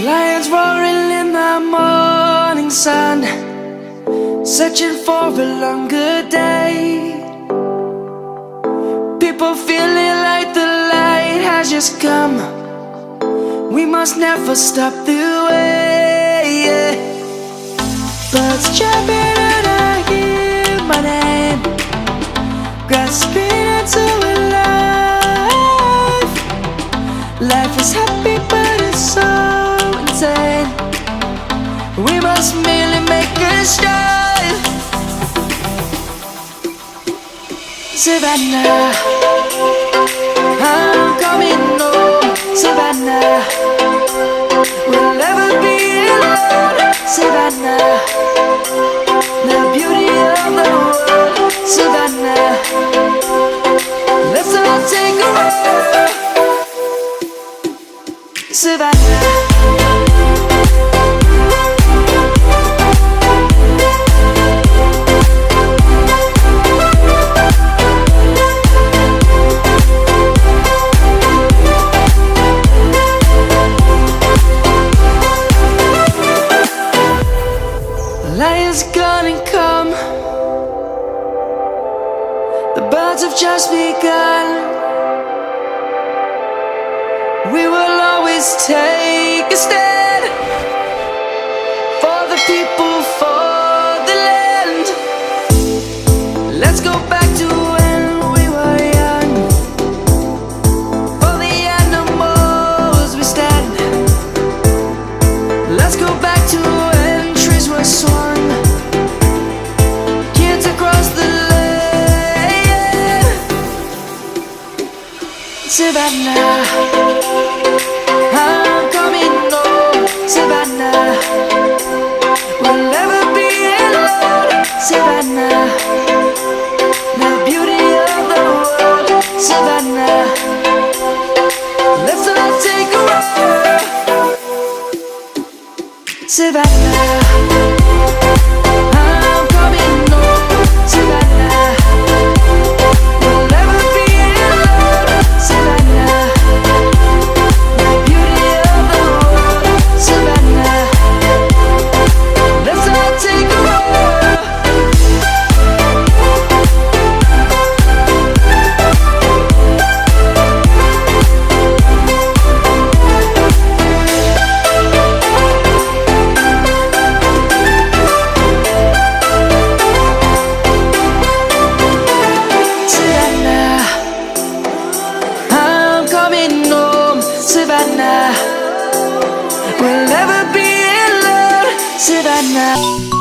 Lions roaring in the morning sun, searching for a longer day. People feeling like the light has just come. We must never stop the way. Birds jumping and I hear my name, grasping into a life. Life is happy but it's so insane. We must merely make a start. Savannah, I'm coming home. Savannah, we'll never be alone. Savannah, the beauty of the world. Savannah, let's all take a ride. Savannah. Lion's gonna come. The birds have just begun. We will always take a stand for the people, for the land. Let's go back to when we were young. For the animals we stand. Let's go back to when trees were swung. Kids across the land. Savannah, I'm coming home. Savannah, we'll never be alone. Savannah, the beauty of the world. Savannah, let's all take a ride. Savannah, I'm coming home. Savannah, we'll never be alone. Savannah, the beauty of the world. Savannah, let's all take a ride. Savannah, I'm coming home. Savannah, we'll never be alone. Savannah.